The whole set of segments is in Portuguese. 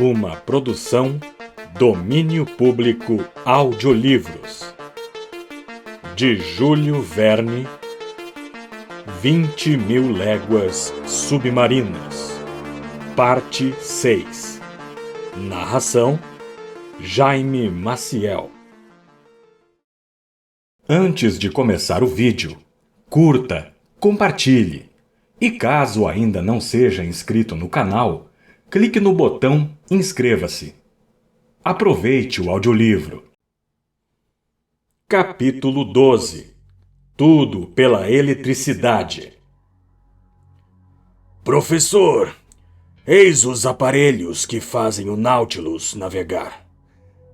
Uma produção Domínio Público Audiolivros de Júlio Verne. 20.000 Léguas Submarinas. Parte 6. Narração Jaime Maciel. Antes de começar o vídeo, curta, compartilhe e caso ainda não seja inscrito no canal, clique no botão Inscreva-se. Aproveite o audiolivro. Capítulo 12. Tudo pela eletricidade. Professor, eis os aparelhos que fazem o Nautilus navegar,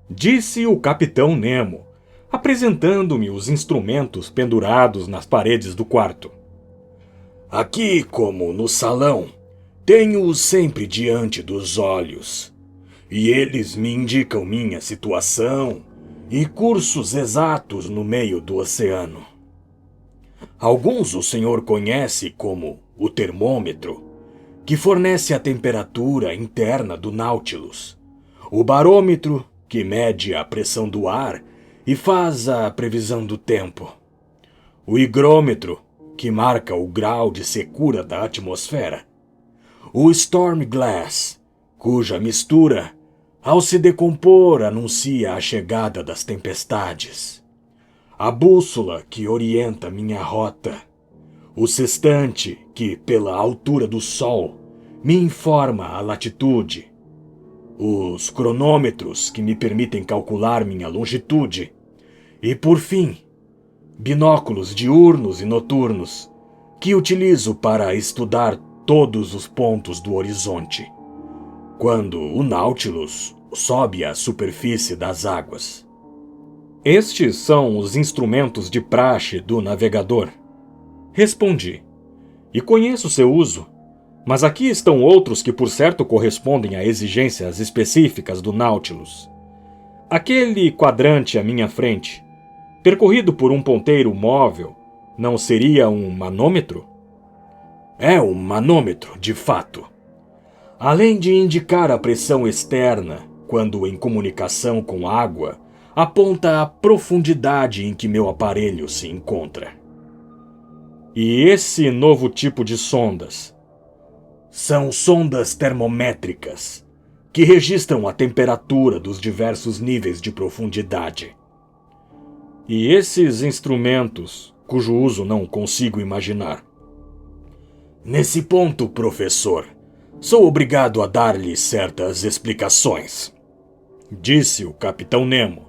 disse o Capitão Nemo, apresentando-me os instrumentos pendurados nas paredes do quarto. Aqui, como no salão, tenho-os sempre diante dos olhos, e eles me indicam minha situação e cursos exatos no meio do oceano. Alguns o senhor conhece como o termômetro, que fornece a temperatura interna do Nautilus, o barômetro, que mede a pressão do ar e faz a previsão do tempo, o higrômetro, que marca o grau de secura da atmosfera, o Storm Glass, cuja mistura, ao se decompor, anuncia a chegada das tempestades, a bússola, que orienta minha rota, o sextante, que, pela altura do Sol, me informa a latitude, os cronômetros, que me permitem calcular minha longitude, e, por fim, binóculos diurnos e noturnos, que utilizo para estudar todos os pontos do horizonte, quando o Nautilus sobe à superfície das águas. Estes são os instrumentos de praxe do navegador, respondi, e conheço seu uso, mas aqui estão outros que por certo correspondem a exigências específicas do Nautilus. Aquele quadrante à minha frente, percorrido por um ponteiro móvel, não seria um manômetro? É um manômetro, de fato. Além de indicar a pressão externa, quando em comunicação com água, aponta a profundidade em que meu aparelho se encontra. E esse novo tipo de sondas? São sondas termométricas, que registram a temperatura dos diversos níveis de profundidade. E esses instrumentos, cujo uso não consigo imaginar? Nesse ponto, professor, sou obrigado a dar-lhe certas explicações, disse o Capitão Nemo.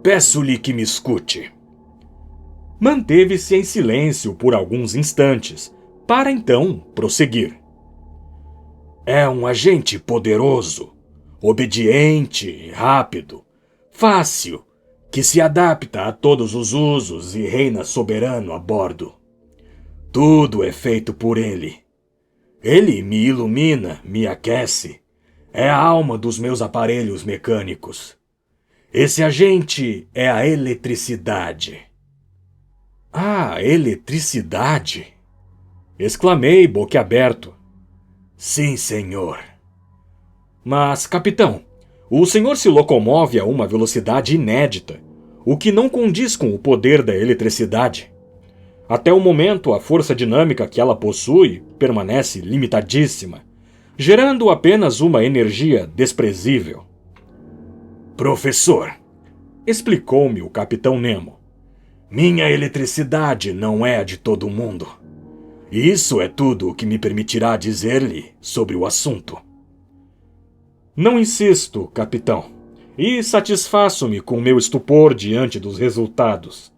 Peço-lhe que me escute. Manteve-se em silêncio por alguns instantes, para então prosseguir. É um agente poderoso, obediente e rápido, fácil, que se adapta a todos os usos e reina soberano a bordo. Tudo é feito por ele. Ele me ilumina, me aquece. É a alma dos meus aparelhos mecânicos. Esse agente é a eletricidade. Ah, eletricidade! Exclamei, boquiaberto. Sim, senhor. Mas, capitão, o senhor se locomove a uma velocidade inédita, o que não condiz com o poder da eletricidade. Até o momento, a força dinâmica que ela possui permanece limitadíssima, gerando apenas uma energia desprezível. Professor, explicou-me o Capitão Nemo, minha eletricidade não é a de todo mundo. Isso é tudo o que me permitirá dizer-lhe sobre o assunto. Não insisto, capitão, e satisfaço-me com meu estupor diante dos resultados.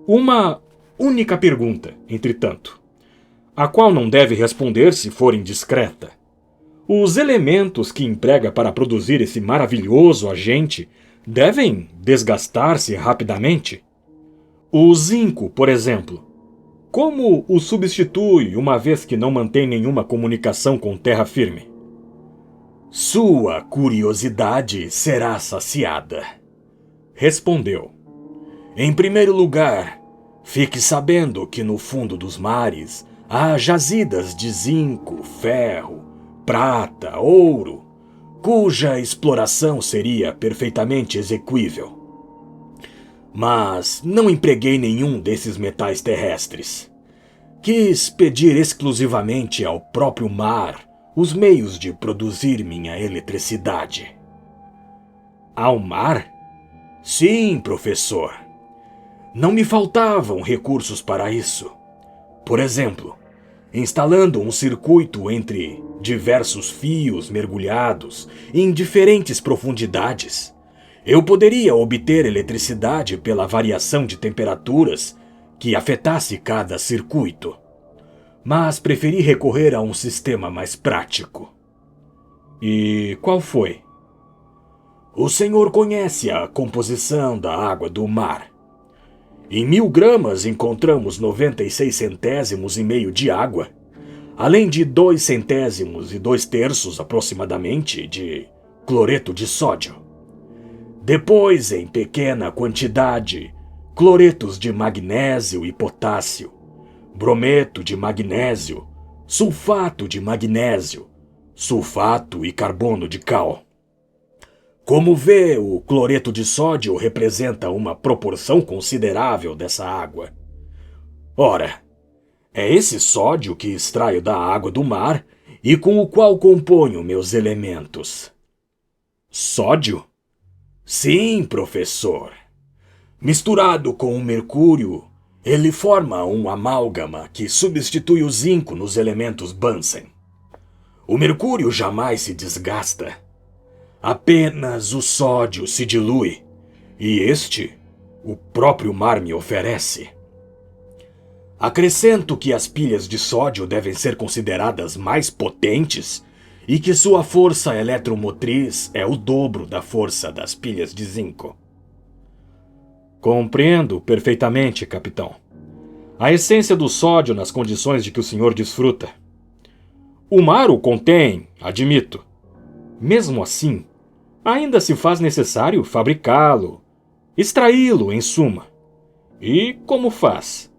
Uma única pergunta, entretanto, a qual não deve responder se for indiscreta. Os elementos que emprega para produzir esse maravilhoso agente devem desgastar-se rapidamente? O zinco, por exemplo, como o substitui uma vez que não mantém nenhuma comunicação com terra firme? Sua curiosidade será saciada, respondeu. Em primeiro lugar, fique sabendo que no fundo dos mares há jazidas de zinco, ferro, prata, ouro, cuja exploração seria perfeitamente exequível. Mas não empreguei nenhum desses metais terrestres. Quis pedir exclusivamente ao próprio mar os meios de produzir minha eletricidade. Ao mar? Sim, professor. Não me faltavam recursos para isso. Por exemplo, instalando um circuito entre diversos fios mergulhados em diferentes profundidades, eu poderia obter eletricidade pela variação de temperaturas que afetasse cada circuito. Mas preferi recorrer a um sistema mais prático. E qual foi? O senhor conhece a composição da água do mar. Em 1000 gramas encontramos 96 centésimos e meio de água, além de 2 centésimos e 2/3 aproximadamente de cloreto de sódio. Depois, em pequena quantidade, cloretos de magnésio e potássio, brometo de magnésio, sulfato de magnésio, sulfato e carbono de cal. Como vê, o cloreto de sódio representa uma proporção considerável dessa água. Ora, é esse sódio que extraio da água do mar e com o qual componho meus elementos. Sódio? Sim, professor. Misturado com o mercúrio, ele forma um amálgama que substitui o zinco nos elementos Bunsen. O mercúrio jamais se desgasta. Apenas o sódio se dilui, e este o próprio mar me oferece. Acrescento que as pilhas de sódio devem ser consideradas mais potentes e que sua força eletromotriz é o dobro da força das pilhas de zinco. Compreendo perfeitamente, capitão. A essência do sódio nas condições de que o senhor desfruta. O mar o contém, admito. Mesmo assim, ainda se faz necessário fabricá-lo, extraí-lo, em suma. E como faz?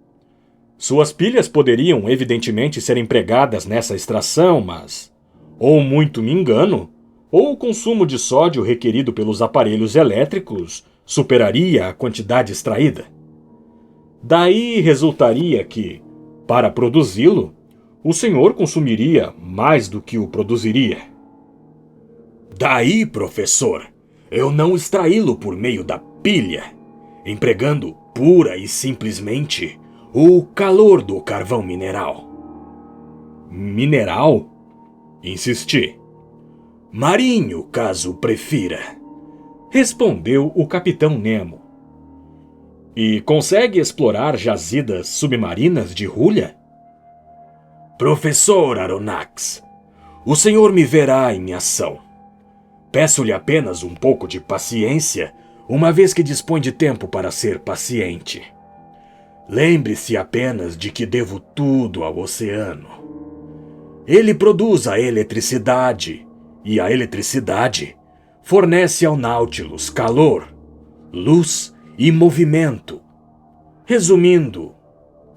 Suas pilhas poderiam, evidentemente, ser empregadas nessa extração, mas, ou muito me engano, ou o consumo de sódio requerido pelos aparelhos elétricos superaria a quantidade extraída. Daí resultaria que, para produzi-lo, o senhor consumiria mais do que o produziria. Daí, professor, eu não extraí-lo por meio da pilha, empregando pura e simplesmente o calor do carvão mineral. Mineral? Insisti. Marinho, caso prefira, respondeu o capitão Nemo. E consegue explorar jazidas submarinas de hulha? Professor Aronnax, o senhor me verá em ação. Peço-lhe apenas um pouco de paciência, uma vez que dispõe de tempo para ser paciente. Lembre-se apenas de que devo tudo ao oceano. Ele produz a eletricidade, e a eletricidade fornece ao Nautilus calor, luz e movimento. Resumindo,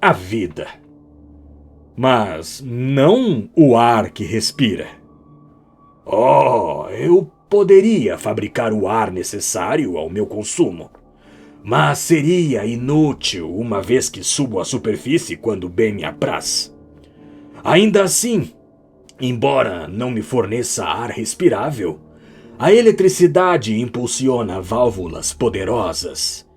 a vida. Mas não o ar que respira. Oh, eu poderia fabricar o ar necessário ao meu consumo, mas seria inútil uma vez que subo à superfície quando bem me apraz. Ainda assim, embora não me forneça ar respirável, a eletricidade impulsiona válvulas poderosas,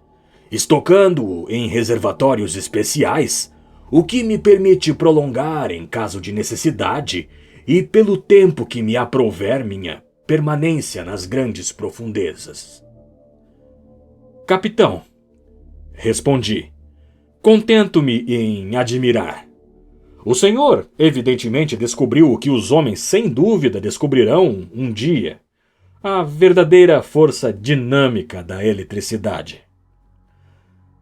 estocando-o em reservatórios especiais, o que me permite prolongar em caso de necessidade e pelo tempo que me aprouver minha permanência nas grandes profundezas. Capitão, respondi, contento-me em admirar. O senhor, evidentemente, descobriu o que os homens sem dúvida descobrirão um dia: a verdadeira força dinâmica da eletricidade.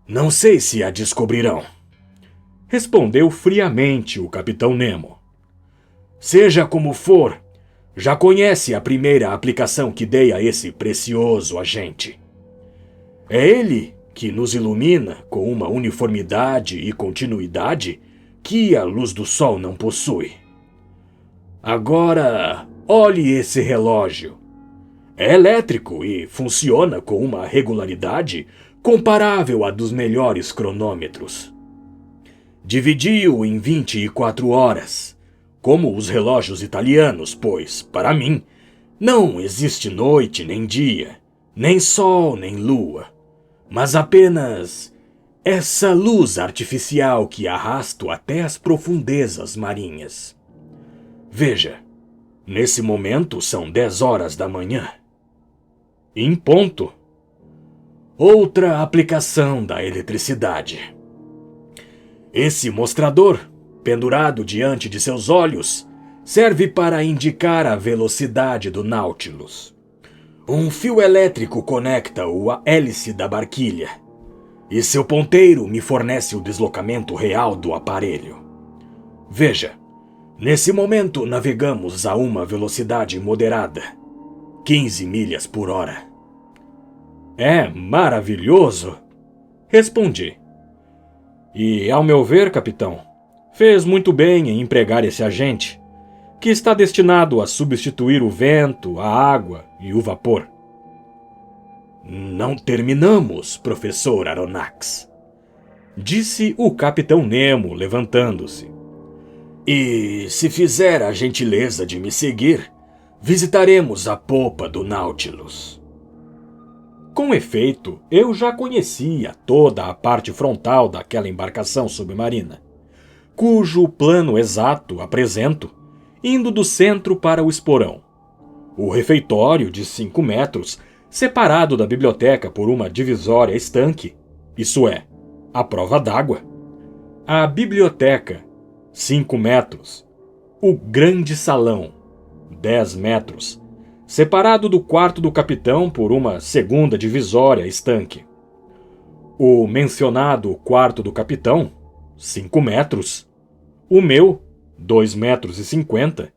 Não sei se a descobrirão, respondeu friamente o capitão Nemo. Seja como for, já conhece a primeira aplicação que dei a esse precioso agente. É ele que nos ilumina com uma uniformidade e continuidade que a luz do sol não possui. Agora, olhe esse relógio, É elétrico e funciona com uma regularidade comparável à dos melhores cronômetros. Dividi-o em 24 horas, como os relógios italianos, pois, para mim, não existe noite nem dia, nem sol nem lua, mas apenas essa luz artificial que arrasto até as profundezas marinhas. Veja, nesse momento são 10 horas da manhã. Em ponto. Outra aplicação da eletricidade. Esse mostrador, pendurado diante de seus olhos, serve para indicar a velocidade do Nautilus. Um fio elétrico conecta-o à hélice da barquilha, e seu ponteiro me fornece o deslocamento real do aparelho. Veja, nesse momento navegamos a uma velocidade moderada, 15 milhas por hora. É maravilhoso, respondi. E, ao meu ver, capitão, fez muito bem em empregar esse agente, que está destinado a substituir o vento, a água e o vapor. Não terminamos, professor Aronnax, disse o capitão Nemo, levantando-se. E, se fizer a gentileza de me seguir, visitaremos a popa do Nautilus. Com efeito, eu já conhecia toda a parte frontal daquela embarcação submarina, cujo plano exato apresento, indo do centro para o esporão. O refeitório de 5 metros, separado da biblioteca por uma divisória estanque, isso é, a prova d'água. A biblioteca, 5 metros. O grande salão, 10 metros. Separado do quarto do capitão por uma segunda divisória estanque. O mencionado quarto do capitão, 5 metros. O meu, 2,50 metros.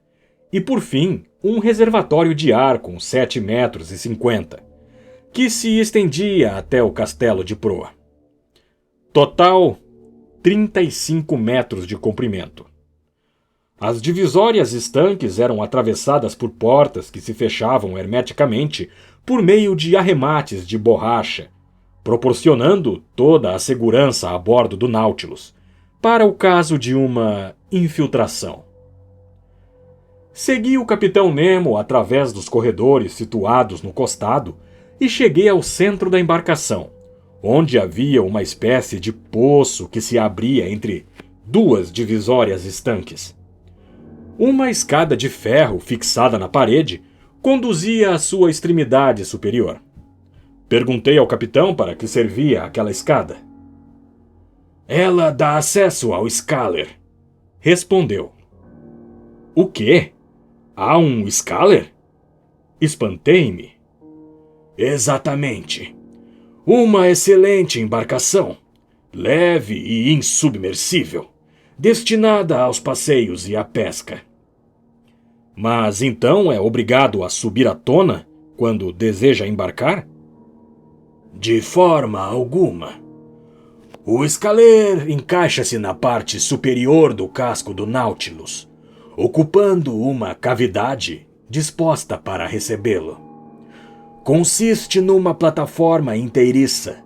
E, por fim, um reservatório de ar com 7,50 metros, que se estendia até o castelo de proa. Total, 35 metros de comprimento. As divisórias estanques eram atravessadas por portas que se fechavam hermeticamente por meio de arremates de borracha, proporcionando toda a segurança a bordo do Nautilus, para o caso de uma infiltração. Segui o capitão Nemo através dos corredores situados no costado e cheguei ao centro da embarcação, onde havia uma espécie de poço que se abria entre 2 divisórias estanques. Uma escada de ferro fixada na parede conduzia à sua extremidade superior. Perguntei ao capitão para que servia aquela escada. Ela dá acesso ao Scaler, respondeu. O quê? Há um Scaler? Espantei-me. Exatamente. Uma excelente embarcação, leve e insubmersível, destinada aos passeios e à pesca. Mas então é obrigado a subir à tona quando deseja embarcar? De forma alguma. O Scaler encaixa-se na parte superior do casco do Nautilus, ocupando uma cavidade disposta para recebê-lo. Consiste numa plataforma inteiriça,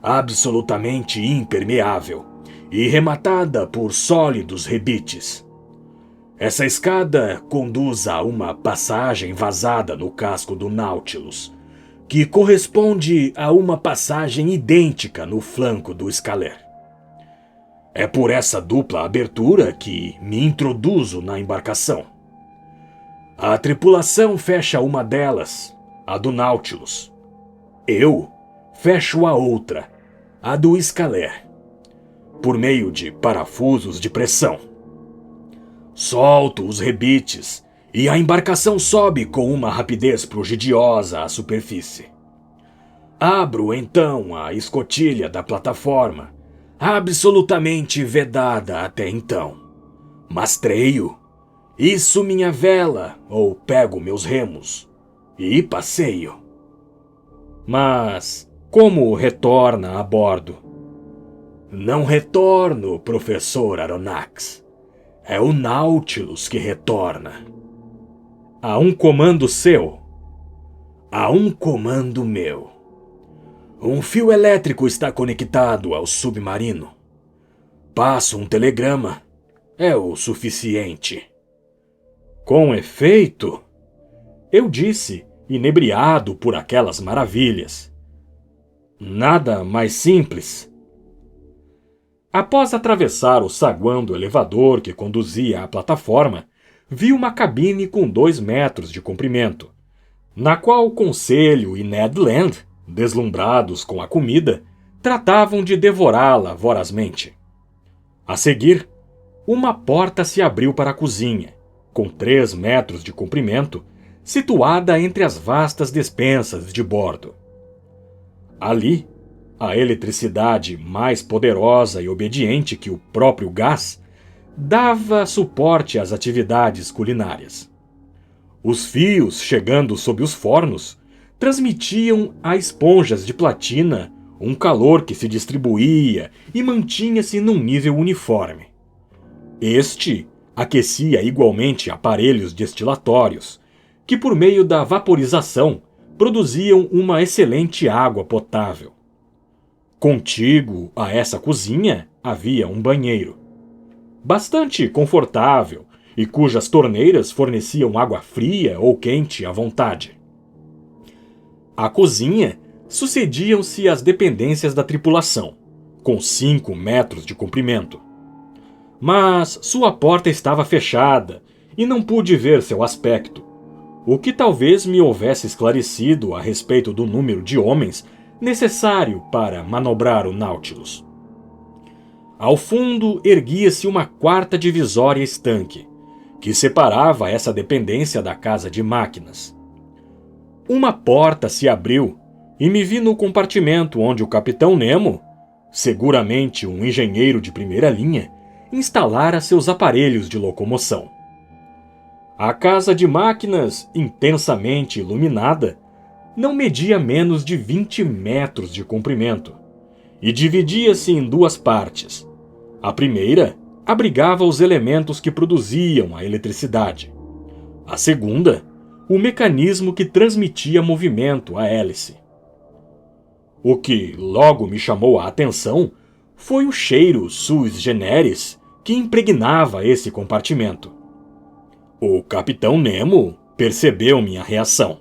absolutamente impermeável e rematada por sólidos rebites. Essa escada conduz a uma passagem vazada no casco do Nautilus, que corresponde a uma passagem idêntica no flanco do Scaler. É por essa dupla abertura que me introduzo na embarcação. A tripulação fecha uma delas, a do Nautilus. Eu fecho a outra, a do Scaler, por meio de parafusos de pressão. Solto os rebites e a embarcação sobe com uma rapidez prodigiosa à superfície. Abro então a escotilha da plataforma, absolutamente vedada até então. Mastreio, iço minha vela ou pego meus remos e passeio. Mas como retorna a bordo? Não retorno, professor Aronnax. É o Nautilus que retorna. Há um comando seu? a um comando meu. Um fio elétrico está conectado ao submarino. Passo um telegrama. É o suficiente. Com efeito, eu disse, inebriado por aquelas maravilhas. Nada mais simples. Após atravessar o saguão do elevador que conduzia à plataforma, vi uma cabine com 2 metros de comprimento, na qual o Conselho e Ned Land, deslumbrados com a comida, tratavam de devorá-la vorazmente. A seguir, uma porta se abriu para a cozinha, com 3 metros de comprimento, situada entre as vastas despensas de bordo. Ali, a eletricidade mais poderosa e obediente que o próprio gás dava suporte às atividades culinárias. Os fios, chegando sob os fornos, transmitiam a esponjas de platina um calor que se distribuía e mantinha-se num nível uniforme. Este aquecia igualmente aparelhos destilatórios, que por meio da vaporização produziam uma excelente água potável. Contíguo a essa cozinha havia um banheiro, bastante confortável e cujas torneiras forneciam água fria ou quente à vontade. À cozinha sucediam-se as dependências da tripulação, com 5 metros de comprimento. Mas sua porta estava fechada e não pude ver seu aspecto, o que talvez me houvesse esclarecido a respeito do número de homens necessário para manobrar o Nautilus. Ao fundo erguia-se uma 4ª divisória estanque, que separava essa dependência da casa de máquinas. Uma porta se abriu e me vi no compartimento onde o Capitão Nemo, seguramente um engenheiro de primeira linha, instalara seus aparelhos de locomoção. A casa de máquinas, intensamente iluminada, não media menos de 20 metros de comprimento e dividia-se em 2 partes. A primeira abrigava os elementos que produziam a eletricidade. A segunda, o mecanismo que transmitia movimento à hélice. O que logo me chamou a atenção foi o cheiro sui generis que impregnava esse compartimento. O Capitão Nemo percebeu minha reação.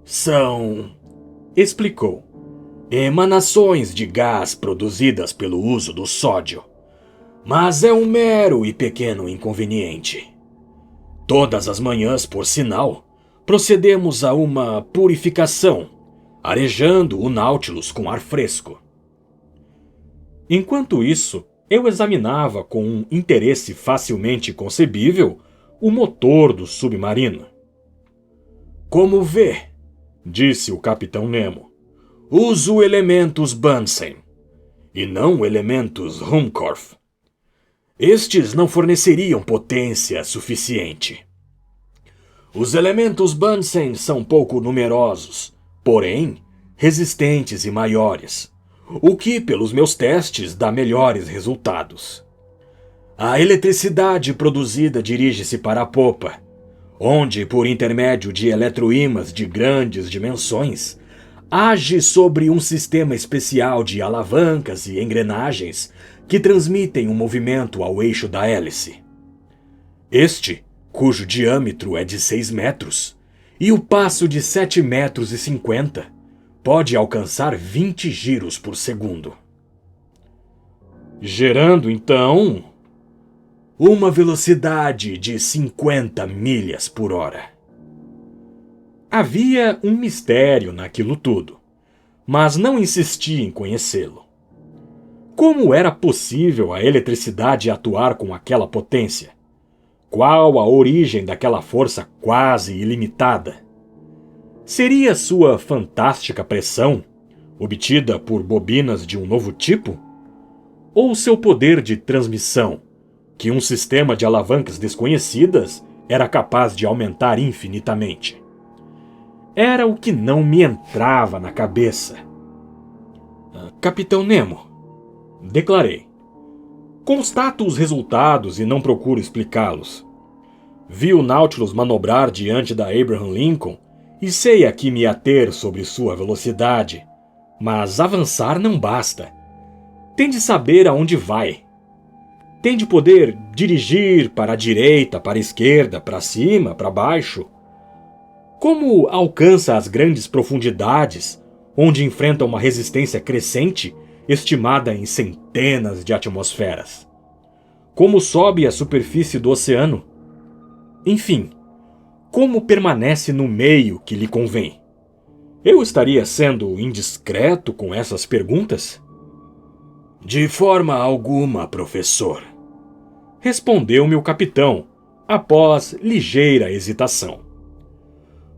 São, explicou, emanações de gás produzidas pelo uso do sódio. Mas é um mero e pequeno inconveniente. Todas as manhãs, por sinal, procedemos a uma purificação, arejando o Nautilus com ar fresco. Enquanto isso, eu examinava com um interesse facilmente concebível o motor do submarino. Como vê, disse o Capitão Nemo, uso elementos Bunsen, e não elementos Ruhmkorff. Estes não forneceriam potência suficiente. Os elementos Bunsen são pouco numerosos, porém resistentes e maiores, o que, pelos meus testes, dá melhores resultados. A eletricidade produzida dirige-se para a popa, onde, por intermédio de eletroímãs de grandes dimensões, age sobre um sistema especial de alavancas e engrenagens que transmitem um movimento ao eixo da hélice. Este, cujo diâmetro é de 6 metros, e o passo de 7,50 metros, pode alcançar 20 giros por segundo. Gerando, então, uma velocidade de 50 milhas por hora. Havia um mistério naquilo tudo, mas não insisti em conhecê-lo. Como era possível a eletricidade atuar com aquela potência? Qual a origem daquela força quase ilimitada? Seria sua fantástica pressão, obtida por bobinas de um novo tipo? Ou seu poder de transmissão, que um sistema de alavancas desconhecidas era capaz de aumentar infinitamente? Era o que não me entrava na cabeça. Capitão Nemo, declarei. Constato os resultados e não procuro explicá-los. Vi o Nautilus manobrar diante da Abraham Lincoln e sei a que me ater sobre sua velocidade, mas avançar não basta. Tem de saber aonde vai. Tem de poder dirigir para a direita, para a esquerda, para cima, para baixo. Como alcança as grandes profundidades, onde enfrenta uma resistência crescente, estimada em centenas de atmosferas? Como sobe a superfície do oceano? Enfim, como permanece no meio que lhe convém? Eu estaria sendo indiscreto com essas perguntas? De forma alguma, professor, respondeu-me o capitão, após ligeira hesitação.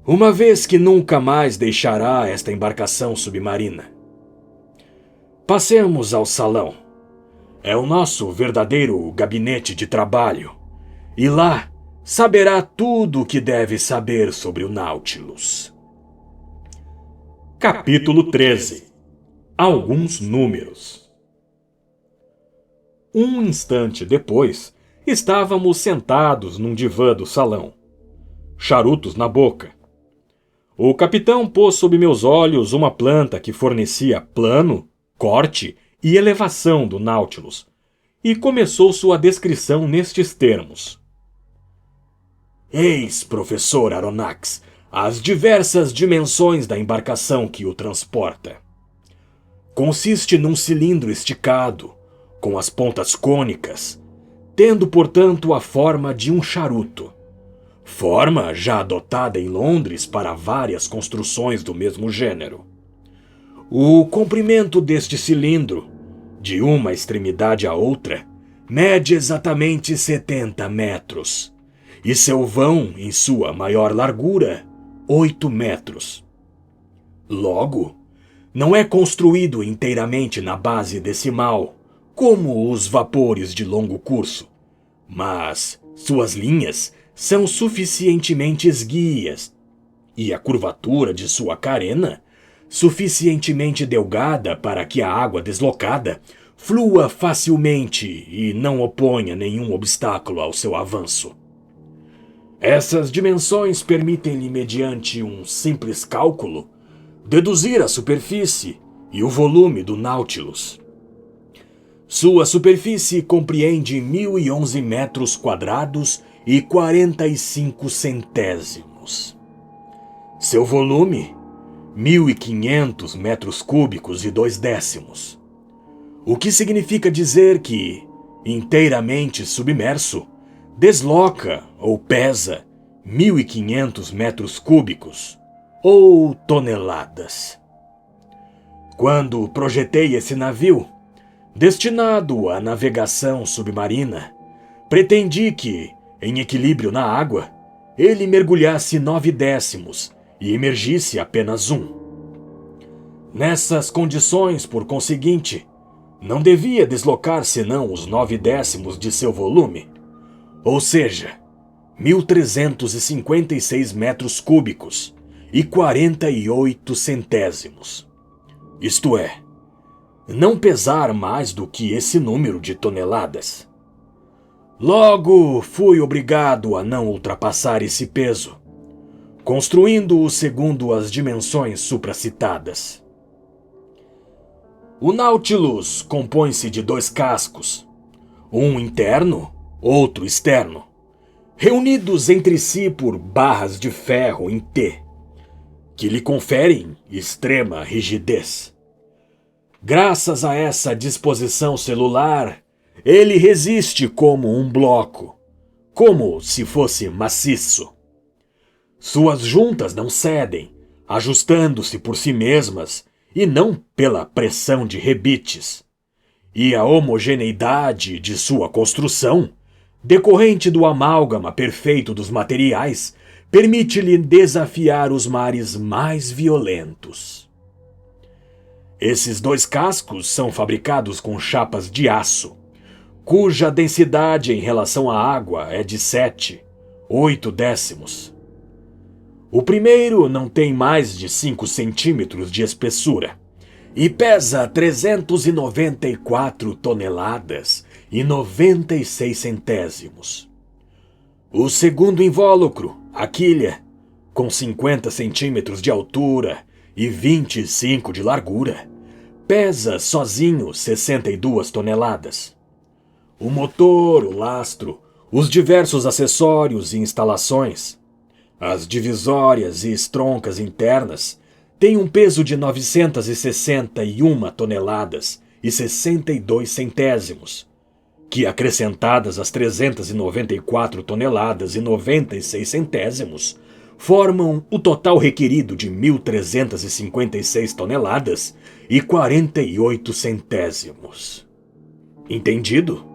Uma vez que nunca mais deixará esta embarcação submarina. Passemos ao salão. É o nosso verdadeiro gabinete de trabalho, e lá saberá tudo o que deve saber sobre o Nautilus. Capítulo 13. Alguns números. Um instante depois, estávamos sentados num divã do salão, charutos na boca. O capitão pôs sob meus olhos uma planta que fornecia plano, corte e elevação do Nautilus, e começou sua descrição nestes termos. Eis, professor Aronnax, as diversas dimensões da embarcação que o transporta. Consiste num cilindro esticado, com as pontas cônicas, tendo, portanto, a forma de um charuto. Forma já adotada em Londres para várias construções do mesmo gênero. O comprimento deste cilindro, de uma extremidade à outra, mede exatamente 70 metros, e seu vão, em sua maior largura, 8 metros. Logo, não é construído inteiramente na base decimal, como os vapores de longo curso, mas suas linhas são suficientemente esguias e a curvatura de sua carena suficientemente delgada para que a água deslocada flua facilmente e não oponha nenhum obstáculo ao seu avanço. Essas dimensões permitem-lhe, mediante um simples cálculo, deduzir a superfície e o volume do Nautilus. Sua superfície compreende 1.011 metros quadrados e 45 centésimos. Seu volume, 1.500 metros cúbicos e 2 décimos. O que significa dizer que, inteiramente submerso, desloca ou pesa 1.500 metros cúbicos ou toneladas. Quando projetei esse navio, destinado à navegação submarina, pretendi que, em equilíbrio na água, ele mergulhasse 9 décimos e emergisse apenas 1. Nessas condições, por conseguinte, não devia deslocar senão os 9 décimos de seu volume, ou seja, 1.356 metros cúbicos e 48 centésimos. Isto é, não pesar mais do que esse número de toneladas. Logo, fui obrigado a não ultrapassar esse peso, construindo-o segundo as dimensões supracitadas. O Nautilus compõe-se de 2 cascos, um interno, outro externo, reunidos entre si por barras de ferro em T, que lhe conferem extrema rigidez. Graças a essa disposição celular, ele resiste como um bloco, como se fosse maciço. Suas juntas não cedem, ajustando-se por si mesmas e não pela pressão de rebites. E a homogeneidade de sua construção, decorrente do amálgama perfeito dos materiais, permite-lhe desafiar os mares mais violentos. Esses 2 cascos são fabricados com chapas de aço, cuja densidade em relação à água é de 7/8 décimos. O primeiro não tem mais de 5 centímetros de espessura e pesa 394 toneladas e 96 centésimos. O segundo invólucro, a quilha, com 50 centímetros de altura e 25 de largura, pesa sozinho 62 toneladas. O motor, o lastro, os diversos acessórios e instalações, as divisórias e estroncas internas têm um peso de 961 toneladas e 62 centésimos, que acrescentadas às 394 toneladas e 96 centésimos, formam o total requerido de 1.356 toneladas e 48 centésimos. Entendido?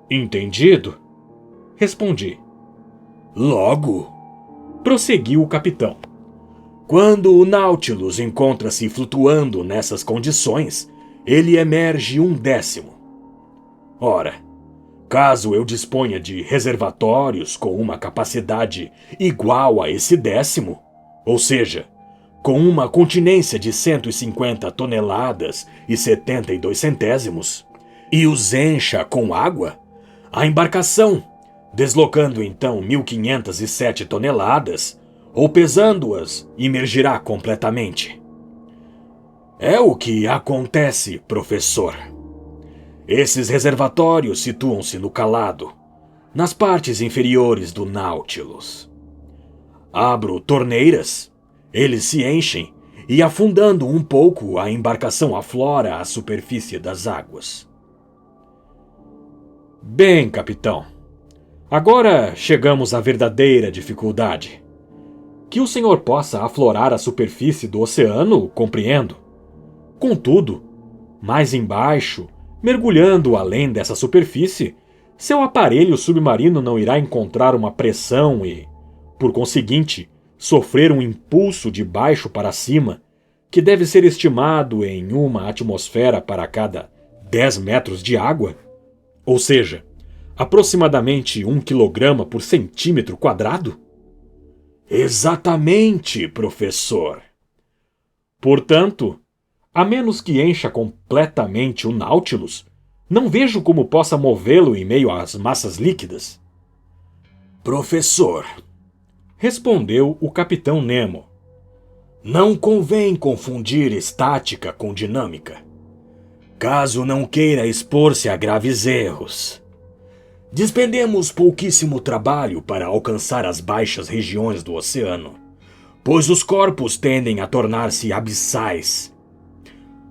Entendido? Respondi. Logo, prosseguiu o capitão, quando o Nautilus encontra-se flutuando nessas condições, ele emerge 1/10. Ora, caso eu disponha de reservatórios com uma capacidade igual a esse 10º, ou seja, com uma continência de 150 toneladas e 72 centésimos, e os encha com água, a embarcação, deslocando então 1.507 toneladas, ou pesando-as, imergirá completamente. É o que acontece, professor. Esses reservatórios situam-se no calado, nas partes inferiores do Nautilus. Abro torneiras, eles se enchem e, afundando um pouco, a embarcação aflora à superfície das águas. Bem, capitão, agora chegamos à verdadeira dificuldade. Que o senhor possa aflorar a superfície do oceano, compreendo. Contudo, mais embaixo, mergulhando além dessa superfície, seu aparelho submarino não irá encontrar uma pressão e, por conseguinte, sofrer um impulso de baixo para cima, que deve ser estimado em 1 atmosfera para cada 10 metros de água, ou seja, aproximadamente 1 quilograma por centímetro quadrado? Exatamente, professor. Portanto, a menos que encha completamente o Nautilus, não vejo como possa movê-lo em meio às massas líquidas. Professor, respondeu o capitão Nemo, não convém confundir estática com dinâmica, caso não queira expor-se a graves erros. Despendemos pouquíssimo trabalho para alcançar as baixas regiões do oceano, pois os corpos tendem a tornar-se abissais.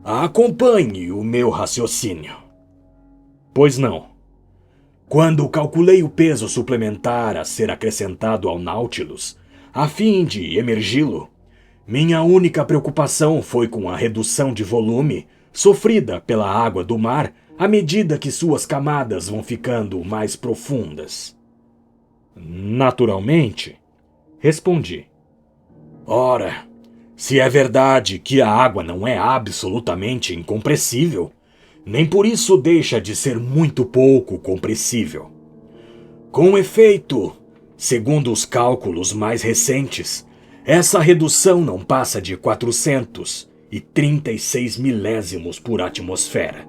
Acompanhe o meu raciocínio. Pois não. Quando calculei o peso suplementar a ser acrescentado ao Nautilus, a fim de emergi-lo, minha única preocupação foi com a redução de volume sofrida pela água do mar à medida que suas camadas vão ficando mais profundas. Naturalmente, respondi. Ora, se é verdade que a água não é absolutamente incompressível, nem por isso deixa de ser muito pouco compressível. Com efeito, segundo os cálculos mais recentes, essa redução não passa de 436 milésimos por atmosfera,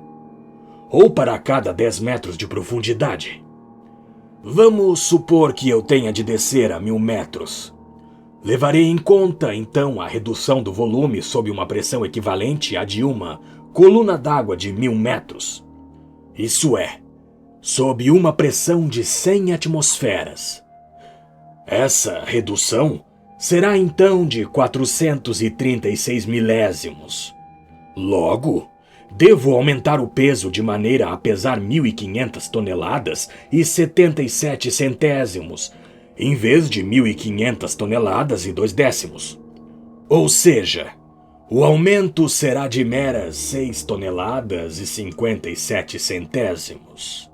ou para cada 10 metros de profundidade. Vamos supor que eu tenha de descer a 1.000 metros. Levarei em conta, então, a redução do volume sob uma pressão equivalente à de uma coluna d'água de 1.000 metros. Isso é, sob uma pressão de 100 atmosferas. Essa redução será, então, de 436 milésimos. Logo, devo aumentar o peso de maneira a pesar 1.500 toneladas e 77 centésimos, em vez de 1.500 toneladas e 2/10. Ou seja, o aumento será de meras 6 toneladas e 57 centésimos.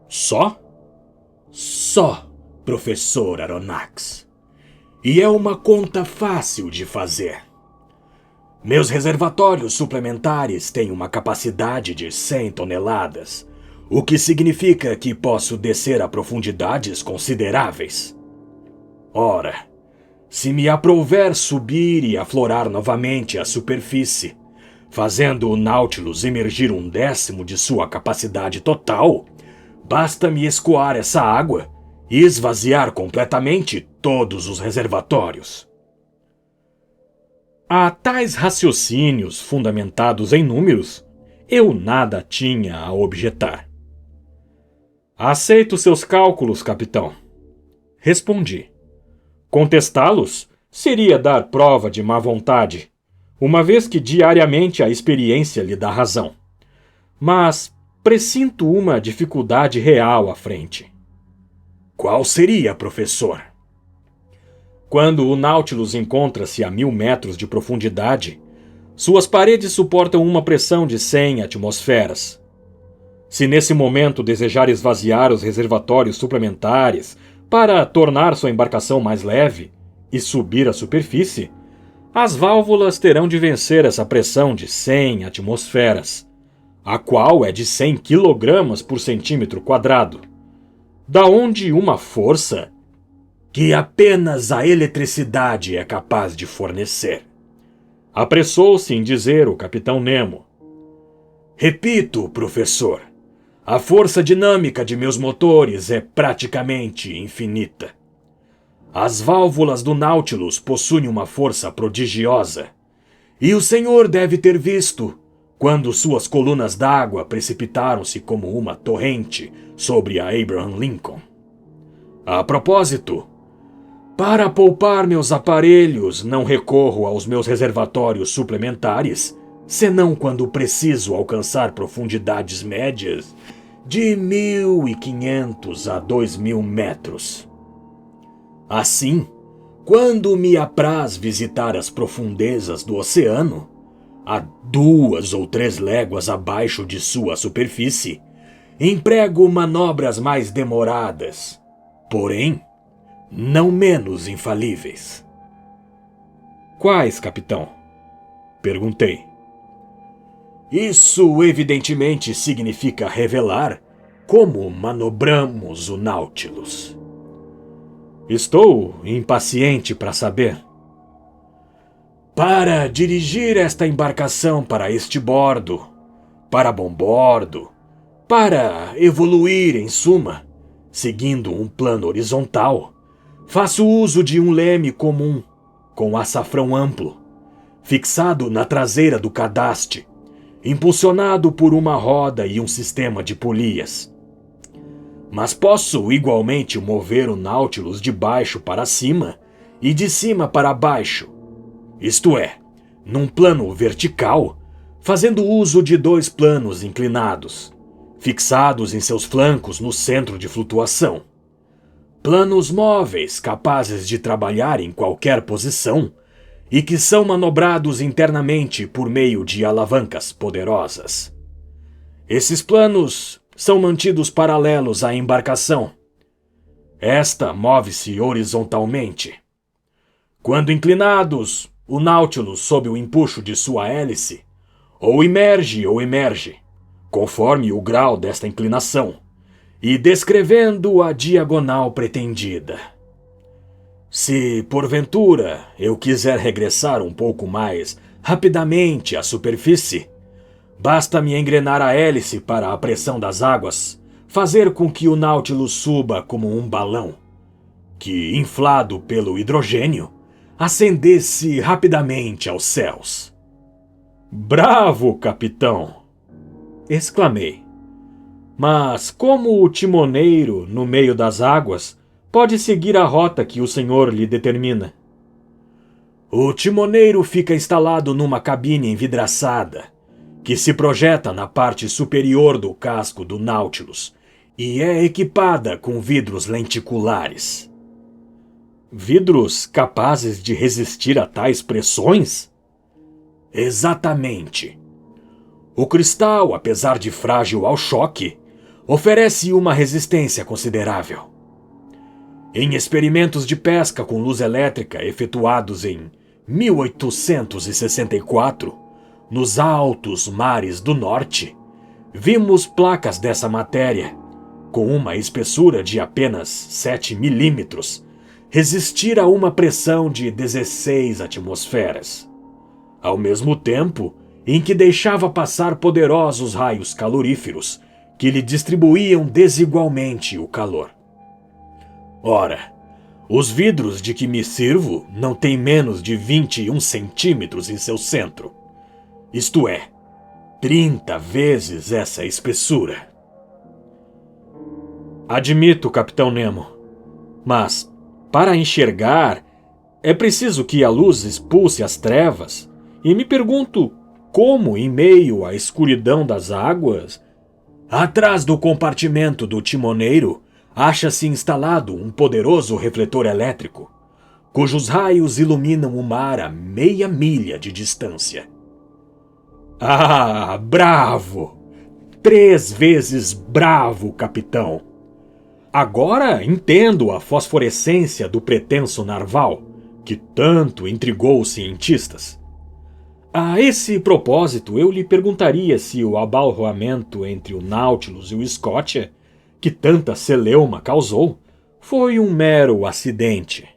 Só? Só, professor Aronnax. E é uma conta fácil de fazer. Meus reservatórios suplementares têm uma capacidade de 100 toneladas, o que significa que posso descer a profundidades consideráveis. Ora, se me aprouver subir e aflorar novamente a superfície, fazendo o Nautilus emergir 1/10 de sua capacidade total, basta-me escoar essa água e esvaziar completamente todos os reservatórios. A tais raciocínios fundamentados em números, eu nada tinha a objetar. Aceito seus cálculos, capitão. Respondi. Contestá-los seria dar prova de má vontade, uma vez que diariamente a experiência lhe dá razão. Mas pressinto uma dificuldade real à frente. Qual seria, professor? Quando o Nautilus encontra-se a 1000 metros de profundidade, suas paredes suportam uma pressão de 100 atmosferas. Se nesse momento desejar esvaziar os reservatórios suplementares para tornar sua embarcação mais leve e subir à superfície, as válvulas terão de vencer essa pressão de 100 atmosferas, a qual é de 100 kg por centímetro quadrado, da onde uma força que apenas a eletricidade é capaz de fornecer. Apressou-se em dizer o capitão Nemo. Repito, professor, a força dinâmica de meus motores é praticamente infinita. As válvulas do Nautilus possuem uma força prodigiosa, e o senhor deve ter visto quando suas colunas d'água precipitaram-se como uma torrente sobre a Abraham Lincoln. A propósito, para poupar meus aparelhos, não recorro aos meus reservatórios suplementares, senão quando preciso alcançar profundidades médias de 1.500 a 2.000 metros. Assim, quando me apraz visitar as profundezas do oceano, a 2 ou 3 léguas abaixo de sua superfície, emprego manobras mais demoradas, porém, não menos infalíveis. Quais, capitão? Perguntei. Isso evidentemente significa revelar como manobramos o Nautilus. Estou impaciente para saber. Para dirigir esta embarcação para este bordo, para bombordo, para evoluir em suma, seguindo um plano horizontal, faço uso de um leme comum, com açafrão amplo, fixado na traseira do cadaste, impulsionado por uma roda e um sistema de polias. Mas posso igualmente mover o Nautilus de baixo para cima e de cima para baixo, isto é, num plano vertical, fazendo uso de 2 planos inclinados, fixados em seus flancos no centro de flutuação. Planos móveis capazes de trabalhar em qualquer posição e que são manobrados internamente por meio de alavancas poderosas. Esses planos são mantidos paralelos à embarcação. Esta move-se horizontalmente. Quando inclinados, o Nautilus, sob o empuxo de sua hélice, ou emerge, conforme o grau desta inclinação, e descrevendo a diagonal pretendida. Se, porventura, eu quiser regressar um pouco mais rapidamente à superfície, basta-me engrenar a hélice para a pressão das águas, fazer com que o Nautilus suba como um balão, que, inflado pelo hidrogênio, ascendesse rapidamente aos céus. Bravo, capitão! Exclamei. Mas como o timoneiro, no meio das águas, pode seguir a rota que o senhor lhe determina? O timoneiro fica instalado numa cabine envidraçada, que se projeta na parte superior do casco do Nautilus e é equipada com vidros lenticulares. Vidros capazes de resistir a tais pressões? Exatamente. O cristal, apesar de frágil ao choque, oferece uma resistência considerável. Em experimentos de pesca com luz elétrica efetuados em 1864, nos altos mares do norte, vimos placas dessa matéria, com uma espessura de apenas 7 milímetros, resistir a uma pressão de 16 atmosferas, ao mesmo tempo em que deixava passar poderosos raios caloríferos que lhe distribuíam desigualmente o calor. Ora, os vidros de que me sirvo não têm menos de 21 centímetros em seu centro. Isto é, 30 vezes essa espessura. Admito, Capitão Nemo. Mas, para enxergar, é preciso que a luz expulse as trevas. E me pergunto como, em meio à escuridão das águas... Atrás do compartimento do timoneiro, acha-se instalado um poderoso refletor elétrico, cujos raios iluminam o mar a meia milha de distância. Ah, bravo! 3 vezes bravo, capitão! Agora entendo a fosforescência do pretenso narval, que tanto intrigou os cientistas. A esse propósito, eu lhe perguntaria se o abalroamento entre o Nautilus e o Scotia, que tanta celeuma causou, foi um mero acidente.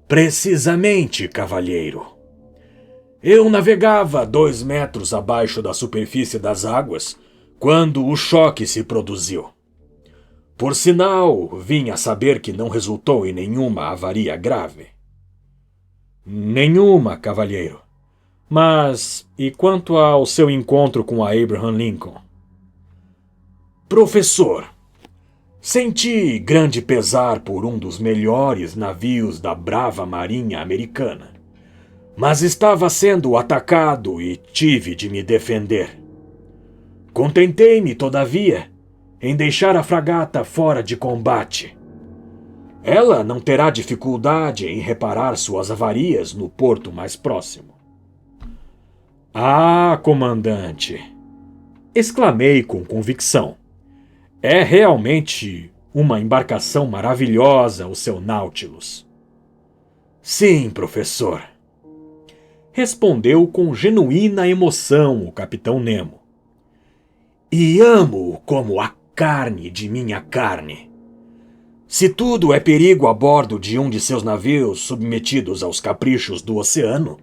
Precisamente, cavalheiro. Eu navegava 2 metros abaixo da superfície das águas quando o choque se produziu. Por sinal, vim a saber que não resultou em nenhuma avaria grave. Nenhuma, cavalheiro. Mas, e quanto ao seu encontro com a Abraham Lincoln? Professor, senti grande pesar por um dos melhores navios da brava marinha americana, mas estava sendo atacado e tive de me defender. Contentei-me, todavia, em deixar a fragata fora de combate. Ela não terá dificuldade em reparar suas avarias no porto mais próximo. Ah, comandante! Exclamei com convicção. É realmente uma embarcação maravilhosa o seu Nautilus. Sim, professor. Respondeu com genuína emoção o Capitão Nemo. E amo-o como a carne de minha carne. Se tudo é perigo a bordo de um de seus navios submetidos aos caprichos do oceano,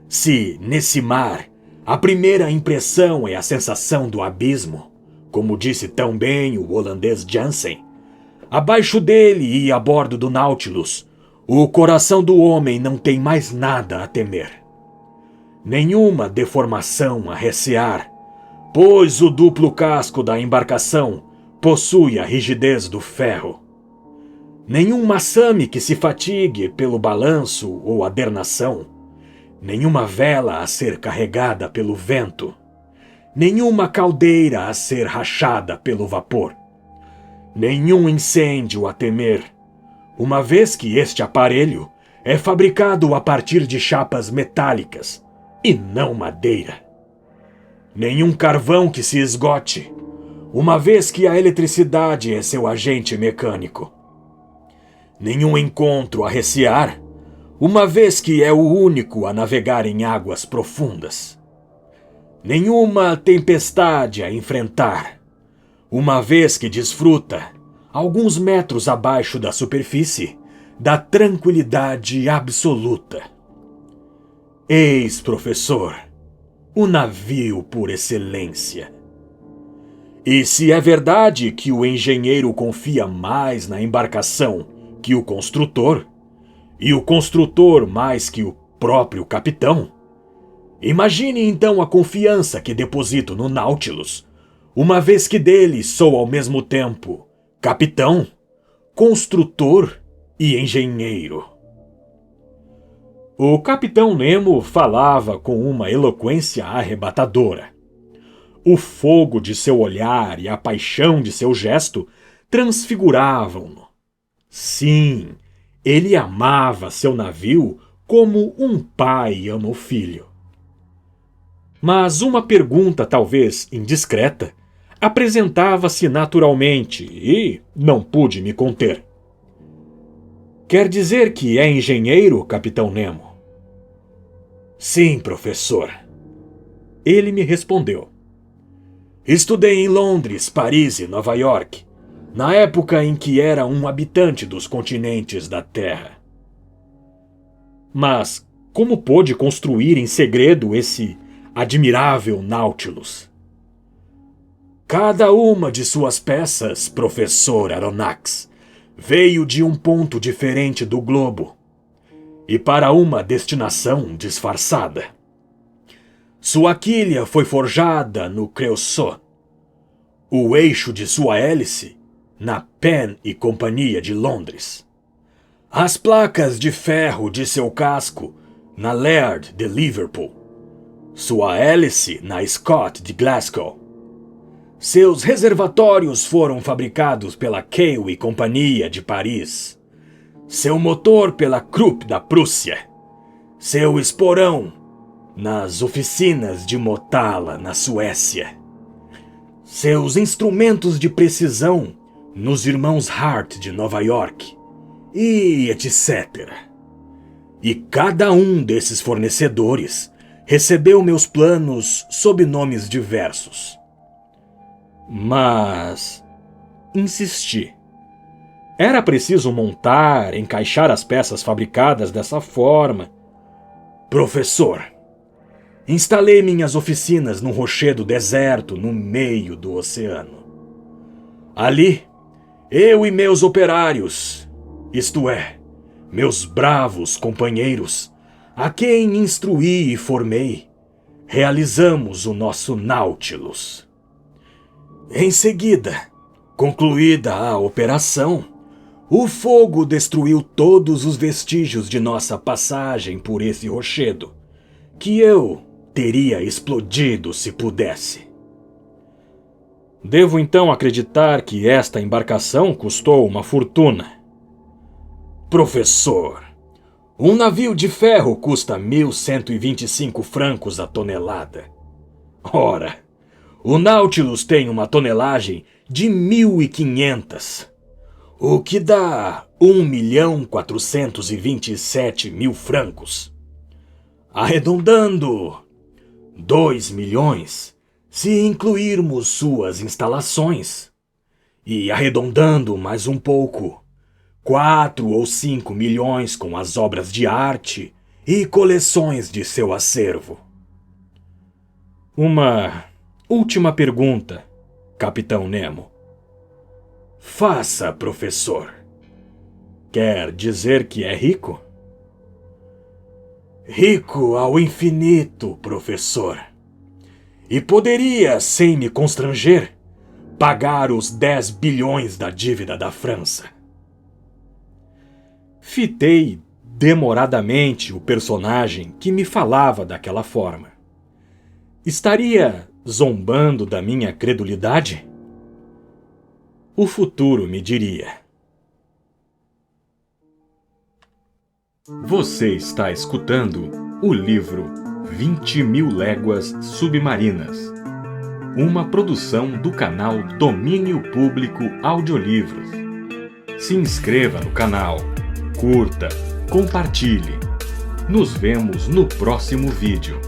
se, nesse mar, a primeira impressão é a sensação do abismo, como disse tão bem o holandês Jansen, abaixo dele e a bordo do Nautilus, o coração do homem não tem mais nada a temer. Nenhuma deformação a recear, pois o duplo casco da embarcação possui a rigidez do ferro. Nenhum maçame que se fatigue pelo balanço ou adernação, nenhuma vela a ser carregada pelo vento, nenhuma caldeira a ser rachada pelo vapor, nenhum incêndio a temer, uma vez que este aparelho é fabricado a partir de chapas metálicas e não madeira. Nenhum carvão que se esgote, uma vez que a eletricidade é seu agente mecânico. Nenhum encontro a recear, uma vez que é o único a navegar em águas profundas. Nenhuma tempestade a enfrentar, uma vez que desfruta, alguns metros abaixo da superfície, da tranquilidade absoluta. Eis, professor, o navio por excelência. E se é verdade que o engenheiro confia mais na embarcação que o construtor, e o construtor mais que o próprio capitão, imagine então a confiança que deposito no Nautilus, uma vez que dele sou ao mesmo tempo capitão, construtor e engenheiro. O Capitão Nemo falava com uma eloquência arrebatadora. O fogo de seu olhar e a paixão de seu gesto transfiguravam-no. Sim, ele amava seu navio como um pai ama o filho. Mas uma pergunta, talvez indiscreta, apresentava-se naturalmente e não pude me conter. Quer dizer que é engenheiro, Capitão Nemo? Sim, professor. Ele me respondeu. Estudei em Londres, Paris e Nova York, na época em que era um habitante dos continentes da Terra. Mas como pôde construir em segredo esse admirável Nautilus? Cada uma de suas peças, professor Aronnax, veio de um ponto diferente do globo e para uma destinação disfarçada. Sua quilha foi forjada no Creosote, o eixo de sua hélice na Penn e Companhia de Londres, as placas de ferro de seu casco na Laird de Liverpool, sua hélice na Scott de Glasgow. Seus reservatórios foram fabricados pela Cail e Companhia de Paris, seu motor pela Krupp da Prússia, seu esporão nas oficinas de Motala, na Suécia, seus instrumentos de precisão nos irmãos Hart de Nova York, e etc. E cada um desses fornecedores recebeu meus planos sob nomes diversos. Mas insisti. Era preciso montar, encaixar as peças fabricadas dessa forma. Professor, instalei minhas oficinas num rochedo deserto no meio do oceano. Ali, eu e meus operários, isto é, meus bravos companheiros, a quem instruí e formei, realizamos o nosso Nautilus. Em seguida, concluída a operação, o fogo destruiu todos os vestígios de nossa passagem por esse rochedo, que eu teria explodido se pudesse. Devo então acreditar que esta embarcação custou uma fortuna. Professor, um navio de ferro custa 1.125 francos a tonelada. Ora, o Nautilus tem uma tonelagem de 1.500, o que dá 1.427.000 francos. Arredondando, 2 milhões, se incluirmos suas instalações. E arredondando mais um pouco, 4 ou 5 milhões com as obras de arte e coleções de seu acervo. Uma última pergunta, Capitão Nemo. Faça, professor. Quer dizer que é rico? Rico ao infinito, professor. E poderia, sem me constranger, pagar os 10 bilhões da dívida da França. Fitei demoradamente o personagem que me falava daquela forma. Estaria zombando da minha credulidade? O futuro me diria. Você está escutando o livro 20.000 Léguas Submarinas, uma produção do canal Domínio Público Audiolivros. Se inscreva no canal, curta, compartilhe. Nos vemos no próximo vídeo.